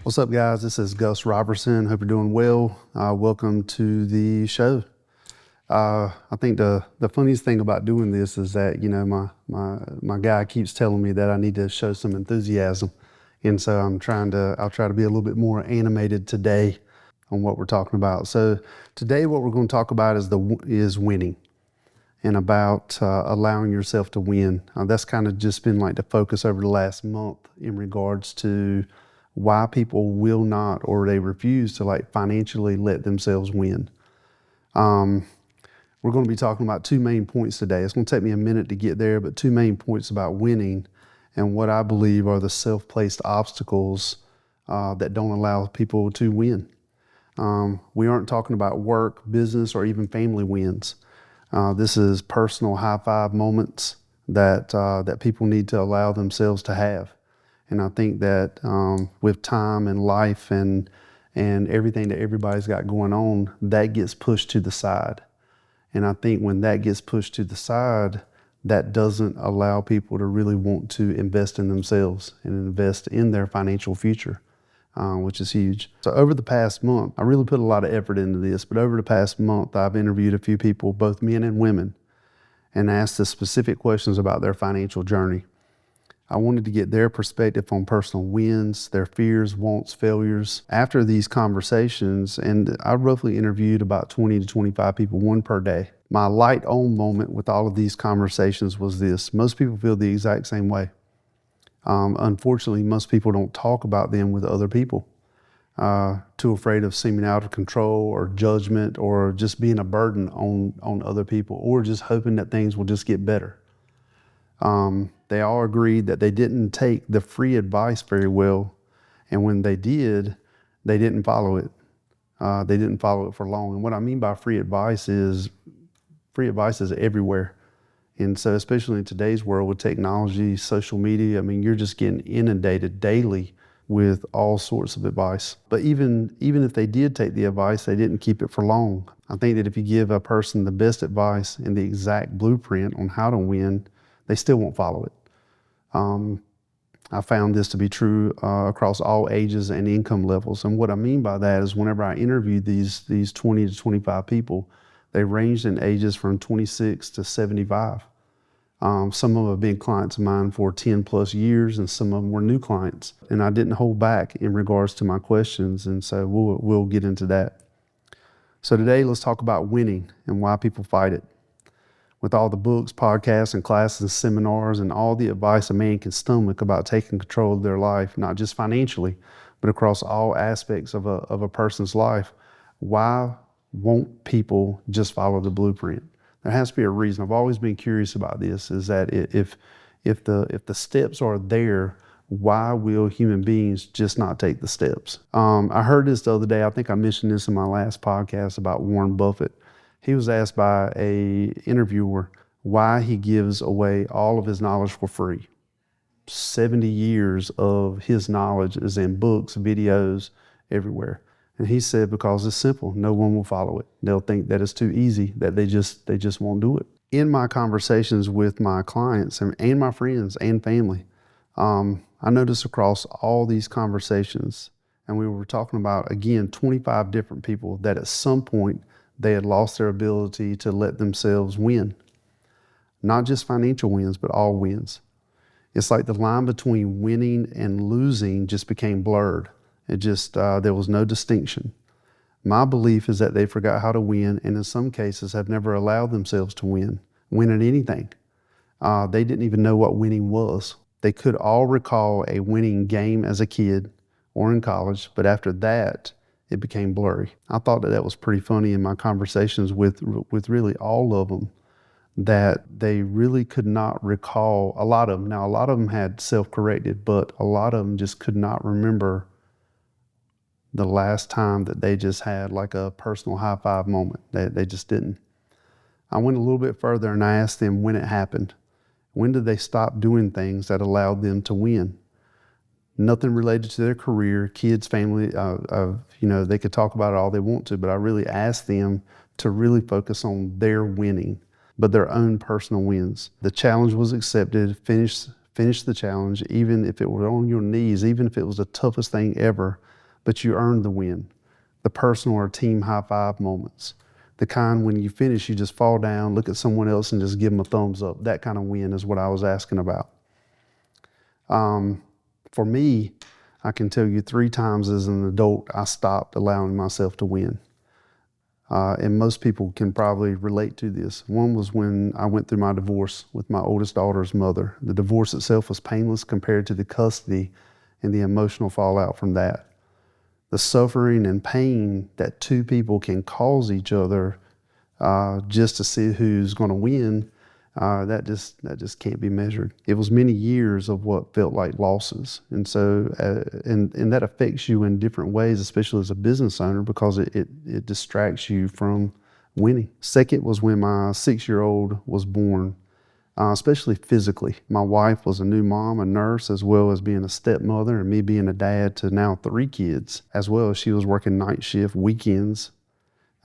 What's up, guys? This is Gus Robertson. Hope you're doing well. Welcome to the show. I think the funniest thing about doing this is that, my guy keeps telling me that I need to show some enthusiasm. And so I'll try to be a little bit more animated today on what we're talking about. So today what we're going to talk about is winning and about allowing yourself to win. That's kind of just been like the focus over the last month in regards to why people will not, or they refuse to financially let themselves win. We're going to be talking about two main points today. It's going to take me a minute to get there, but two main points about winning and what I believe are the self-placed obstacles that don't allow people to win. We aren't talking about work, business, or even family wins. This is personal high-five moments that people need to allow themselves to have. And I think that with time and life and everything that everybody's got going on, that gets pushed to the side. And I think when that gets pushed to the side, that doesn't allow people to really want to invest in themselves and invest in their financial future, which is huge. So over the past month, I really put a lot of effort into this, but over the past month, I've interviewed a few people, both men and women, and asked the specific questions about their financial journey. I wanted to get their perspective on personal wins, their fears, wants, failures. After these conversations, and I roughly interviewed about 20 to 25 people, one per day. My light on moment with all of these conversations was this: most people feel the exact same way. Unfortunately, most people don't talk about them with other people. Too afraid of seeming out of control or judgment or just being a burden on other people, or just hoping that things will just get better. They all agreed that they didn't take the free advice very well, and when they did, they didn't follow it. They didn't follow it for long. And what I mean by free advice is everywhere. And so especially in today's world with technology, social media, you're just getting inundated daily with all sorts of advice. But even if they did take the advice, they didn't keep it for long. I think that if you give a person the best advice and the exact blueprint on how to win, they still won't follow it. I found this to be true across all ages and income levels. And what I mean by that is whenever I interviewed these 20 to 25 people, they ranged in ages from 26 to 75. Some of them have been clients of mine for 10 plus years, and some of them were new clients. And I didn't hold back in regards to my questions, and so we'll get into that. So today, let's talk about winning and why people fight it. With all the books, podcasts, and classes and seminars and all the advice a man can stomach about taking control of their life, not just financially, but across all aspects of a person's life, why won't people just follow the blueprint? There has to be a reason. I've always been curious about this, is that if the steps are there, why will human beings just not take the steps? I heard this the other day. I think I mentioned this in my last podcast about Warren Buffett. He was asked by an interviewer why he gives away all of his knowledge for free. 70 years of his knowledge is in books, videos, everywhere. And he said, because it's simple, no one will follow it. They'll think that it's too easy, that they just won't do it. In my conversations with my clients and my friends and family, I noticed across all these conversations, and we were talking about, again, 25 different people, that at some point they had lost their ability to let themselves win. Not just financial wins, but all wins. It's like the line between winning and losing just became blurred. There was no distinction. My belief is that they forgot how to win, and in some cases have never allowed themselves to win at anything. They didn't even know what winning was. They could all recall a winning game as a kid or in college, but after that, it became blurry. I thought that was pretty funny in my conversations with really all of them, that they really could not recall, a lot of them. Now, a lot of them had self-corrected, but a lot of them just could not remember the last time that they just had like a personal high five moment. They just didn't. I went a little bit further and I asked them when it happened. When did they stop doing things that allowed them to win? Nothing related to their career, kids, family, they could talk about it all they want to, but I really asked them to really focus on their winning. but their own personal wins. The challenge was accepted, finish the challenge, even if it were on your knees, even if it was the toughest thing ever, but you earned the win. The personal or team high five moments. The kind when you finish, you just fall down, look at someone else and just give them a thumbs up. That kind of win is what I was asking about. For me, I can tell you 3 times as an adult, I stopped allowing myself to win. And most people can probably relate to this. One was when I went through my divorce with my oldest daughter's mother. The divorce itself was painless compared to the custody and the emotional fallout from that. The suffering and pain that 2 people can cause each other just to see who's going to win, that just can't be measured. It was many years of what felt like losses, and so and that affects you in different ways, especially as a business owner, because it distracts you from winning. Second was when my 6-year-old was born. Especially physically. My wife was a new mom, a nurse, as well as being a stepmother, and me being a dad to now 3 kids, as well as she was working night shift, weekends.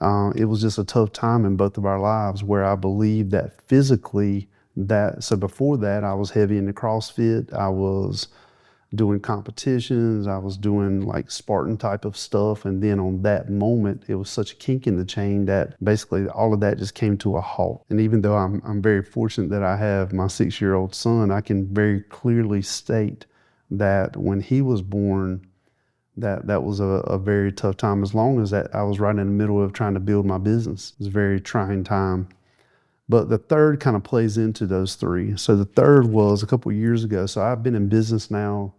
It was just a tough time in both of our lives where I believed that physically so before that I was heavy into CrossFit. I was doing competitions. I was doing like Spartan type of stuff. And then on that moment, it was such a kink in the chain that basically all of that just came to a halt. And even though I'm very fortunate that I have my 6-year-old son, I can very clearly state that when he was born, that was a very tough time. As long as that I was right in the middle of trying to build my business. It was a very trying time. But the third kind of plays into those 3. So the third was a couple of years ago. So I've been in business now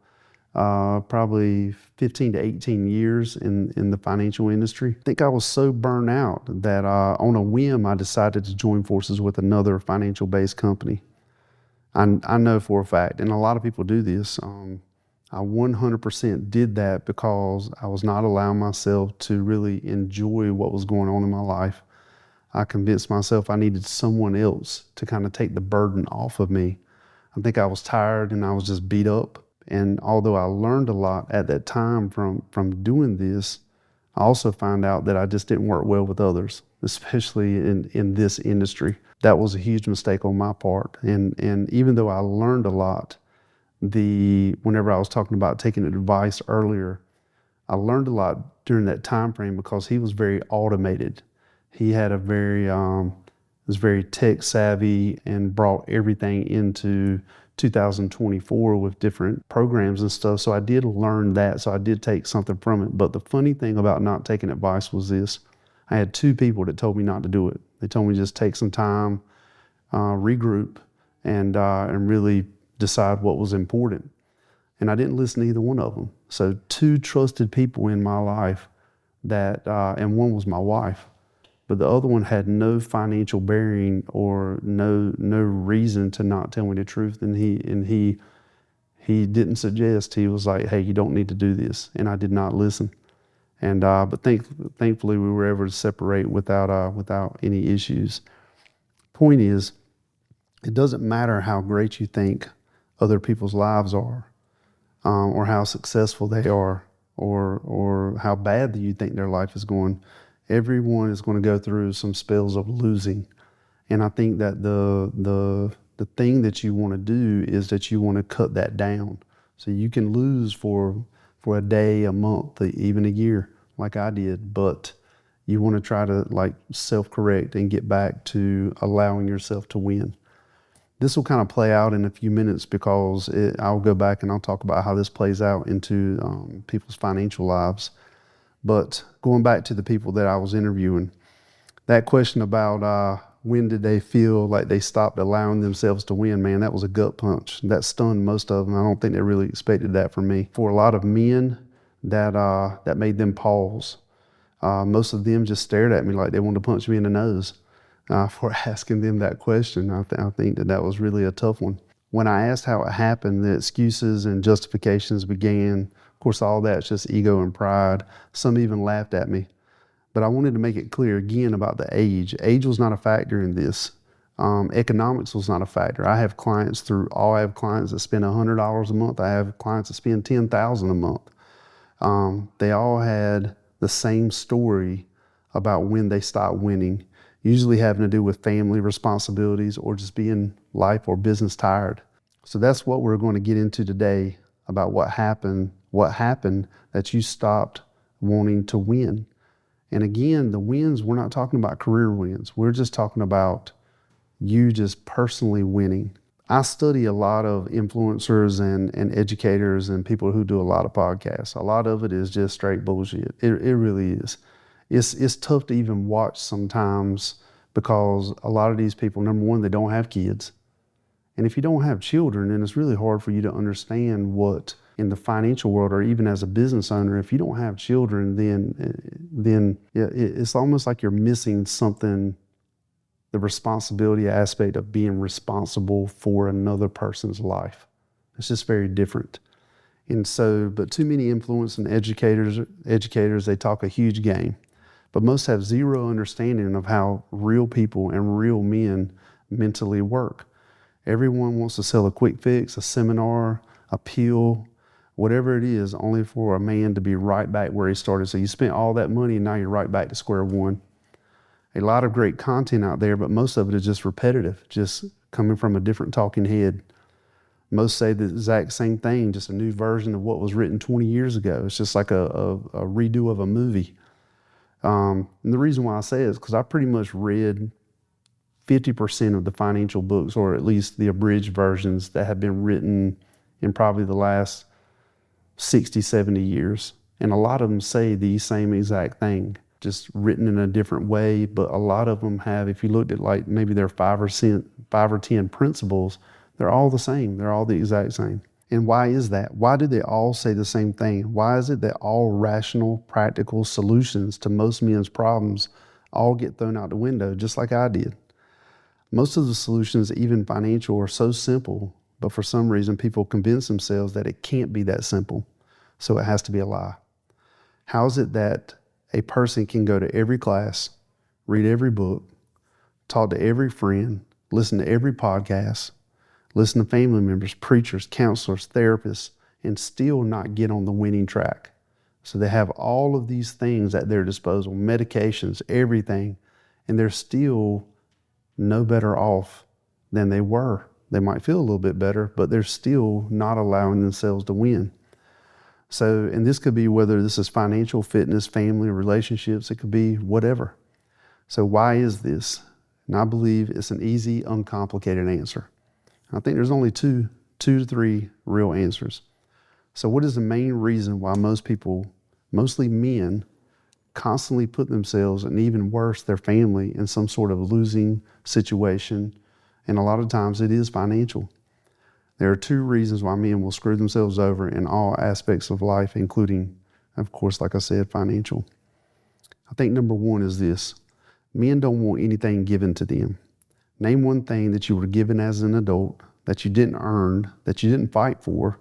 probably 15 to 18 years in the financial industry. I think I was so burnt out that on a whim, I decided to join forces with another financial-based company. I know for a fact, and a lot of people do this, I 100% did that because I was not allowing myself to really enjoy what was going on in my life. I convinced myself I needed someone else to kind of take the burden off of me. I think I was tired and I was just beat up. And although I learned a lot at that time from doing this, I also found out that I just didn't work well with others, especially in this industry. That was a huge mistake on my part. And even though I learned a lot, whenever I was talking about taking advice earlier, I learned a lot during that time frame because he was very automated. He had was very tech savvy and brought everything into 2024 with different programs and stuff. So I did learn that. So I did take something from it. But the funny thing about not taking advice was this. I had 2 people that told me not to do it. They told me just take some time, regroup, and really decide what was important. And I didn't listen to either one of them. So 2 trusted people in my life and one was my wife, but the other one had no financial bearing or no reason to not tell me the truth. And he didn't suggest. He was like, "Hey, you don't need to do this," and I did not listen. And but thankfully we were able to separate without any issues. Point is, it doesn't matter how great you think other people's lives are, or how successful they are, or how bad you think their life is going. Everyone is going to go through some spells of losing. And I think that the thing that you want to do is that you want to cut that down. So you can lose for a day, a month, even a year, like I did, but you want to try to like self-correct and get back to allowing yourself to win. This will kind of play out in a few minutes because I'll go back and I'll talk about how this plays out into people's financial lives. But going back to the people that I was interviewing, that question about when did they feel like they stopped allowing themselves to win, man, that was a gut punch. That stunned most of them. I don't think they really expected that from me. For a lot of men, that made them pause. Most of them just stared at me like they wanted to punch me in the nose for asking them that question. I think that was really a tough one. When I asked how it happened, the excuses and justifications began. Of course, all that's just ego and pride. Some even laughed at me. But I wanted to make it clear again about the age. Age was not a factor in this. Economics was not a factor. I have clients that spend $100 a month. I have clients that spend $10,000 a month. They all had the same story about when they stopped winning. usually having to do with family responsibilities or just being life or business tired. So that's what we're going to get into today about what happened that you stopped wanting to win. And again, the wins, we're not talking about career wins. We're just talking about you just personally winning. I study a lot of influencers and educators and people who do a lot of podcasts. A lot of it is just straight bullshit. It really is. It's tough to even watch sometimes because a lot of these people, number one, they don't have kids. And if you don't have children, then it's really hard for you to understand what in the financial world or even as a business owner, if you don't have children, then yeah, it's almost like you're missing something, the responsibility aspect of being responsible for another person's life. It's just very different. And so, but too many influence and educators, they talk a huge game, but most have zero understanding of how real people and real men mentally work. Everyone wants to sell a quick fix, a seminar, a pill, whatever it is, only for a man to be right back where he started. So you spent all that money and now you're right back to square one. A lot of great content out there, but most of it is just repetitive, just coming from a different talking head. Most say the exact same thing, just a new version of what was written 20 years ago. It's just like a redo of a movie. And the reason why I say it is because I pretty much read 50% of the financial books, or at least the abridged versions that have been written in probably the last 60, 70 years. And a lot of them say the same exact thing, just written in a different way. But a lot of them have, if you looked at like maybe there are 5 or 10 principles, they're all the same. They're all the exact same. And why is that? Why do they all say the same thing? Why is it that all rational, practical solutions to most men's problems all get thrown out the window, just like I did? Most of the solutions, even financial, are so simple, but for some reason people convince themselves that it can't be that simple, so it has to be a lie. How is it that a person can go to every class, read every book, talk to every friend, listen to every podcast, listen to family members, preachers, counselors, therapists, and still not get on the winning track? So they have all of these things at their disposal, medications, everything, and they're still no better off than they were. They might feel a little bit better, but they're still not allowing themselves to win. So, and this could be whether this is financial, fitness, family, relationships, it could be whatever. So why is this? And I believe it's an easy, uncomplicated answer. I think there's only two to three real answers. So what is the main reason why most people, mostly men, constantly put themselves, and even worse, their family, in some sort of losing situation? And a lot of times it is financial. There are two reasons why men will screw themselves over in all aspects of life, including, of course, like I said, financial. I think number one is this: men don't want anything given to them. Name one thing that you were given as an adult that you didn't earn, that you didn't fight for,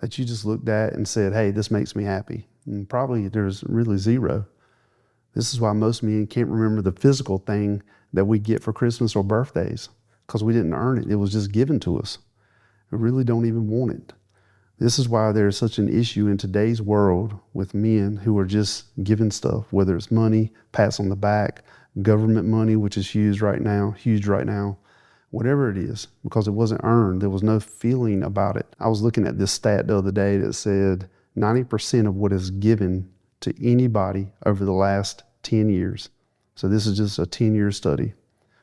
that you just looked at and said, hey, this makes me happy. And probably there's really zero. This is why most men can't remember the physical thing that we get for Christmas or birthdays, because we didn't earn it. It was just given to us. We really don't even want it. This is why there's such an issue in today's world with men who are just given stuff, whether it's money, pats on the back, government money, which is huge right now, whatever it is, because it wasn't earned. There was no feeling about it. I was looking at this stat the other day that said 90% of what is given to anybody over the last 10 years. So this is just a 10-year study.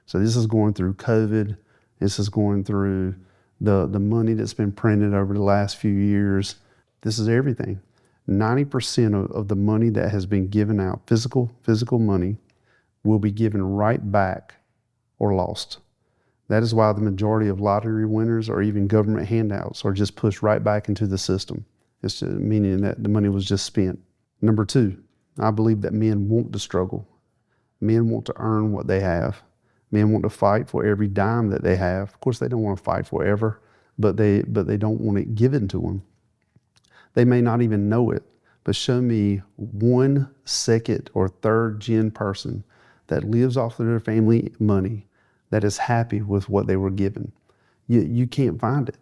So this is going through COVID. This is going through the money that's been printed over the last few years. This is everything. 90% of the money that has been given out, physical money, will be given right back or lost. That is why the majority of lottery winners or even government handouts are just pushed right back into the system. It's just meaning that the money was just spent. Number two, I believe that men want to struggle. Men want to earn what they have. Men want to fight for every dime that they have. Of course, they don't want to fight forever, but they don't want it given to them. They may not even know it, but show me one second or third gen person that lives off of their family money that is happy with what they were given. You can't find it,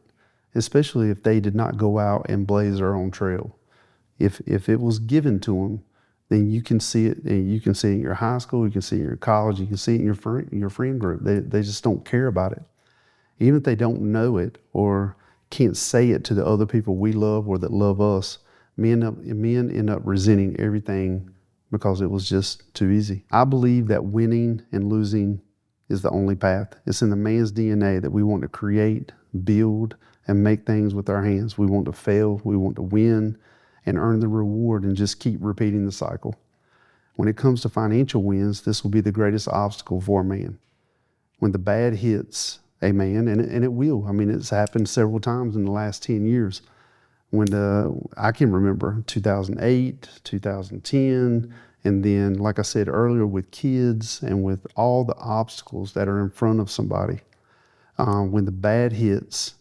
especially if they did not go out and blaze their own trail. If it was given to them, then you can see it, and you can see it in your high school, you can see it in your college, you can see it in your friend group. They just don't care about it. Even if they don't know it or can't say it to the other people we love or that love us, men end up resenting everything because it was just too easy. I believe that winning and losing is the only path. It's in the man's DNA that we want to create, build, and make things with our hands. We want to fail, we want to win, and earn the reward and just keep repeating the cycle. When it comes to financial wins, this will be the greatest obstacle for a man. When the bad hits a man, and it will. I mean, it's happened several times in the last 10 years. I can remember 2008, 2010, and then, like I said earlier, with kids and with all the obstacles that are in front of somebody, when the bad hits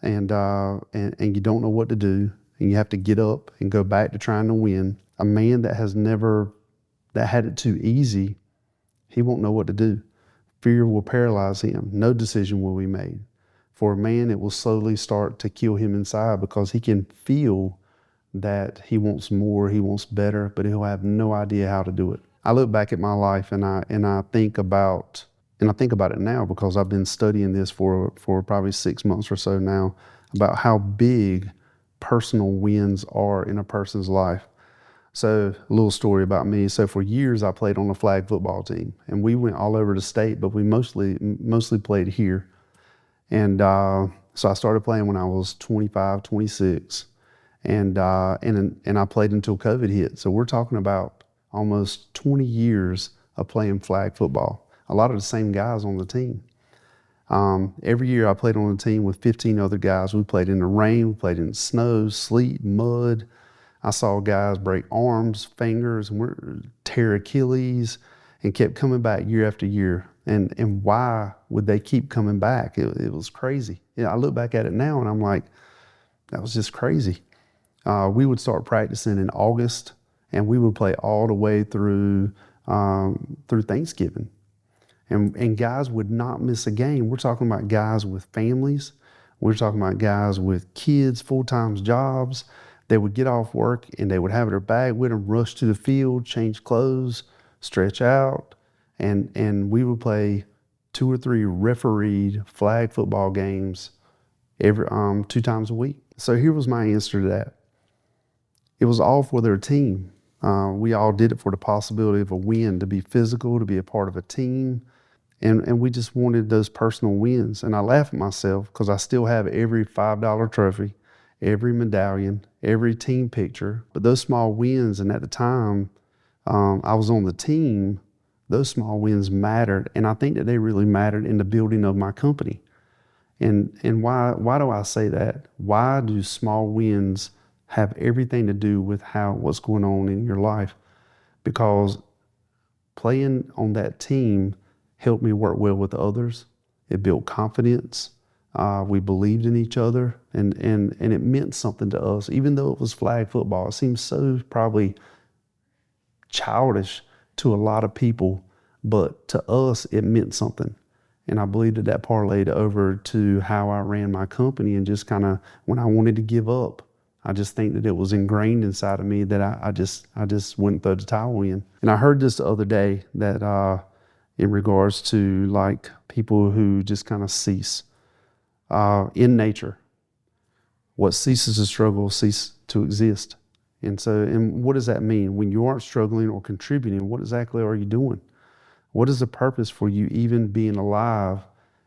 and you don't know what to do, and you have to get up and go back to trying to win, a man that had it too easy, he won't know what to do. Fear will paralyze him. No decision will be made. For a man, it will slowly start to kill him inside because he can feel that he wants more, he wants better, but he'll have no idea how to do it. I look back at my life and I think about it now because I've been studying this for probably 6 months or so now, about how big personal wins are in a person's life. So a little story about me. So for years I played on a flag football team, and we went all over the state, but we mostly played here. And so I started playing when I was 25, 26, and I played until COVID hit. So we're talking about almost 20 years of playing flag football. A lot of the same guys on the team. Every year I played on a team with 15 other guys. We played in the rain, we played in snow, sleet, mud. I saw guys break arms, fingers, and tear Achilles, and kept coming back year after year. And why would they keep coming back? It was crazy. I look back at it now and I'm like, that was just crazy. We would start practicing in August, and we would play all the way through Thanksgiving. And guys would not miss a game. We're talking about guys with families. We're talking about guys with kids, full-time jobs. They would get off work and they would have their bag with them, rush to the field, change clothes, stretch out, and we would play 2 or 3 refereed flag football games every 2 times a week. So here was my answer to that. It was all for their team. We all did it for the possibility of a win, to be physical, to be a part of a team. And we just wanted those personal wins. And I laugh at myself because I still have every $5 trophy, every medallion, every team picture. But those small wins, and at the time I was on the team, those small wins mattered. And I think that they really mattered in the building of my company. And why do I say that? Why do small wins have everything to do with what's going on in your life? Because playing on that team helped me work well with others. It built confidence. We believed in each other, and it meant something to us. Even though it was flag football, it seems so probably childish to a lot of people, but to us, it meant something. And I believe that parlayed over to how I ran my company, and just kind of when I wanted to give up, I just think that it was ingrained inside of me that I just wouldn't throw the towel in. And I heard this the other day that in regards to like people who just kind of cease in nature. What ceases to struggle ceases to exist. And what does that mean? When you aren't struggling or contributing, what exactly are you doing? What is the purpose for you even being alive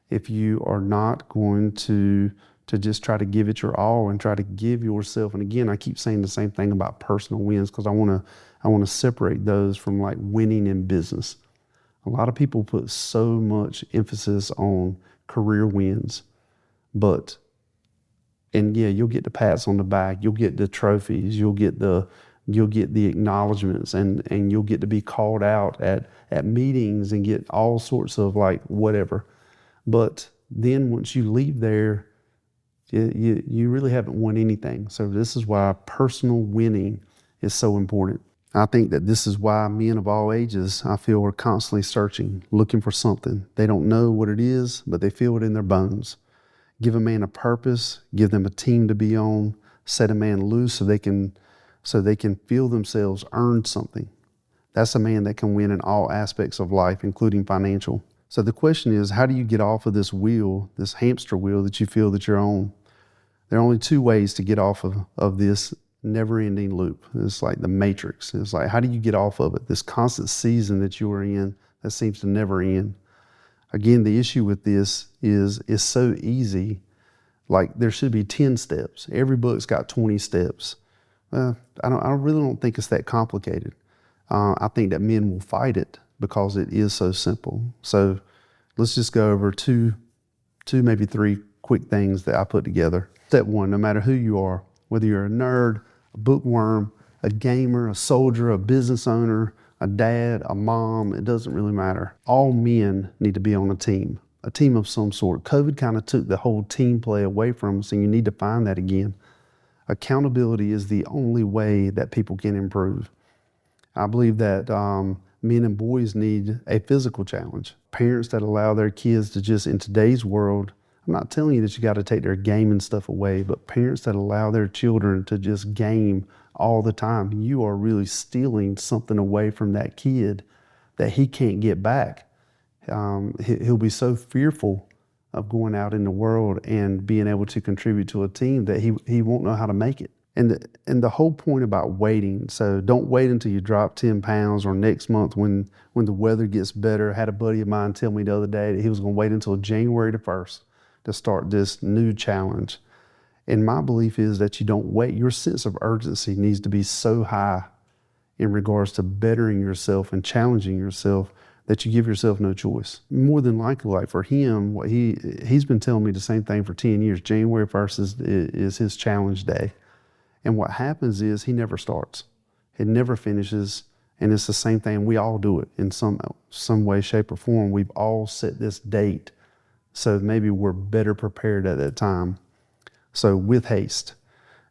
if you are not going to just try to give it your all and try to give yourself? And again, I keep saying the same thing about personal wins because I want to separate those from like winning in business. A lot of people put so much emphasis on career wins, and yeah, you'll get the pats on the back, you'll get the trophies, you'll get the acknowledgments, and you'll get to be called out at meetings and get all sorts of like whatever. But then once you leave there, you really haven't won anything. So this is why personal winning is so important. I think that this is why men of all ages, I feel, are constantly searching, looking for something. They don't know what it is, but they feel it in their bones. Give a man a purpose, give them a team to be on, set a man loose so they can feel themselves earn something. That's a man that can win in all aspects of life, including financial. So the question is, how do you get off of this wheel, this hamster wheel that you feel that you're on? There are only two ways to get off of this never-ending loop. It's like the matrix. It's like, how do you get off of it? This constant season that you are in that seems to never end. Again, the issue with this is it's so easy. Like there should be 10 steps. Every book's got 20 steps. I really don't think it's that complicated. I think that men will fight it because it is so simple. So let's just go over two, maybe three quick things that I put together. Step one, no matter who you are, whether you're a nerd, a bookworm, a gamer, a soldier, a business owner, a dad, a mom, it doesn't really matter. All men need to be on a team of some sort. COVID kind of took the whole team play away from us, and you need to find that again. Accountability is the only way that people can improve. I believe that men and boys need a physical challenge. Parents that allow their kids to just, in today's world, I'm not telling you that you got to take their gaming stuff away, but parents that allow their children to just game all the time, you are really stealing something away from that kid that he can't get back. He'll be so fearful of going out in the world and being able to contribute to a team that he won't know how to make it. And the whole point about waiting, so don't wait until you drop 10 pounds or next month when the weather gets better. I had a buddy of mine tell me the other day that he was going to wait until January the 1st to start this new challenge. And my belief is that you don't wait. Your sense of urgency needs to be so high in regards to bettering yourself and challenging yourself that you give yourself no choice. More than likely, like for him, what he's been telling me the same thing for 10 years. January 1st is his challenge day. And what happens is he never starts. It never finishes. And it's the same thing. We all do it in some way, shape, or form. We've all set this date. So maybe we're better prepared at that time. So with haste,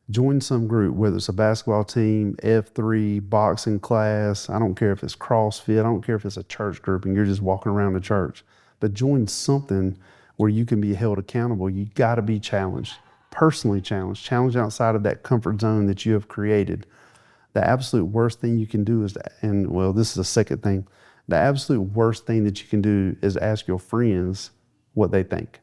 join some group, whether it's a basketball team, F3, boxing class. I don't care if it's CrossFit. I don't care if it's a church group and you're just walking around the church. But join something where you can be held accountable. You got to be challenged. Personally challenged outside of that comfort zone that you have created. The absolute worst thing you can do is, this is the second thing, the absolute worst thing that you can do is ask your friends what they think.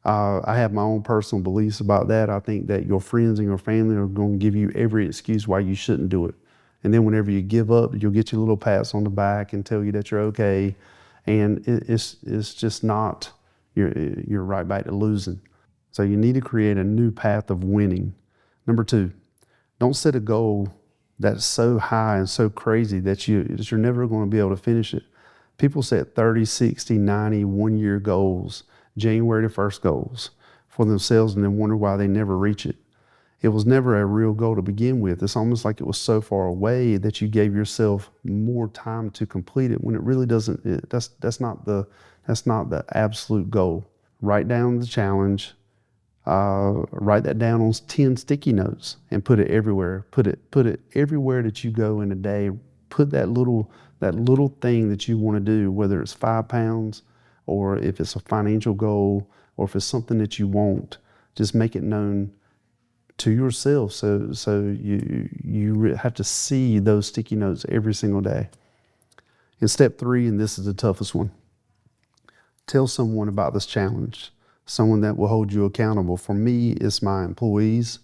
I have my own personal beliefs about that. I think that your friends and your family are going to give you every excuse why you shouldn't do it. And then whenever you give up, you'll get your little pats on the back and tell you that you're okay. And it's just not, you're right back to losing. So you need to create a new path of winning. Number two, don't set a goal that's so high and so crazy that you're never going to be able to finish it. People set 30, 60, 90, 1-year goals, January the 1st goals for themselves, and then wonder why they never reach it. It was never a real goal to begin with. It's almost like it was so far away that you gave yourself more time to complete it when it really doesn't. That's not the absolute goal. Write down the challenge. Write that down on 10 sticky notes and put it everywhere. Put it everywhere that you go in a day. Put that little thing that you want to do, whether it's 5 pounds or if it's a financial goal or if it's something that you want, just make it known to yourself. So you have to see those sticky notes every single day. And step 3, and this is the toughest one, tell someone about this challenge. Someone that will hold you accountable. For me, it's my employees,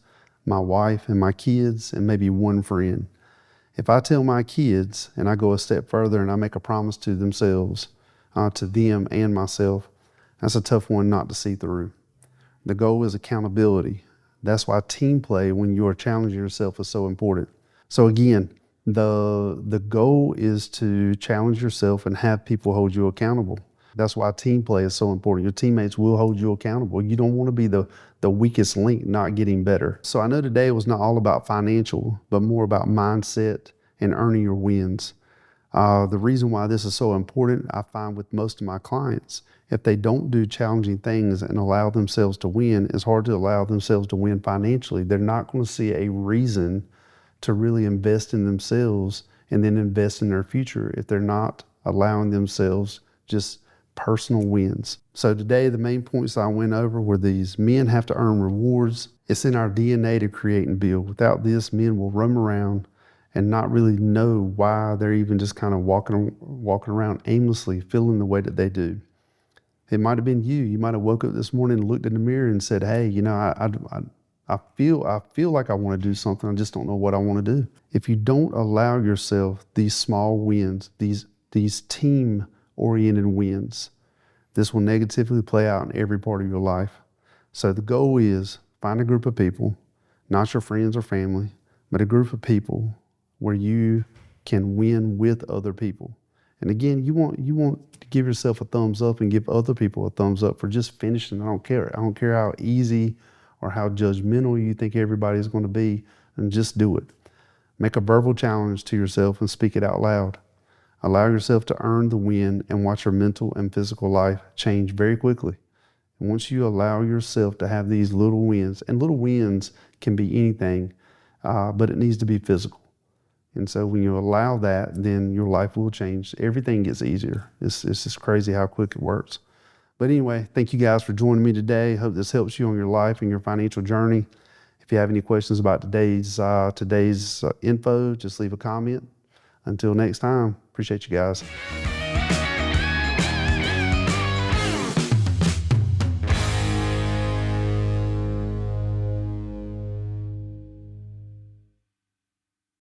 my wife, and my kids, and maybe one friend. If I tell my kids and I go a step further and I make a promise to themselves, to them and myself, that's a tough one not to see through. The goal is accountability. That's why team play, when you are challenging yourself, is so important. So again, the goal is to challenge yourself and have people hold you accountable. That's why team play is so important. Your teammates will hold you accountable. You don't want to be the weakest link not getting better. So I know today was not all about financial, but more about mindset and earning your wins. The reason why this is so important, I find with most of my clients, if they don't do challenging things and allow themselves to win, it's hard to allow themselves to win financially. They're not going to see a reason to really invest in themselves and then invest in their future if they're not allowing themselves just personal wins. So today, the main points I went over were these. Men have to earn rewards. It's in our DNA to create and build. Without this, men will roam around and not really know why they're even just kind of walking around aimlessly, feeling the way that they do. It might have been you. You might have woke up this morning and looked in the mirror and said, "Hey, I feel like I want to do something. I just don't know what I want to do." If you don't allow yourself these small wins, these team-oriented wins, this will negatively play out in every part of your life. So the goal is find a group of people, not your friends or family, but a group of people where you can win with other people. And again, you want to give yourself a thumbs up and give other people a thumbs up for just finishing. I don't care. I don't care how easy or how judgmental you think everybody's going to be, and just do it. Make a verbal challenge to yourself and speak it out loud. Allow yourself to earn the win and watch your mental and physical life change very quickly. And once you allow yourself to have these little wins, and little wins can be anything, but it needs to be physical. And so when you allow that, then your life will change. Everything gets easier. It's just crazy how quick it works. But anyway, thank you guys for joining me today. Hope this helps you on your life and your financial journey. If you have any questions about today's info, just leave a comment. Until next time, appreciate you guys.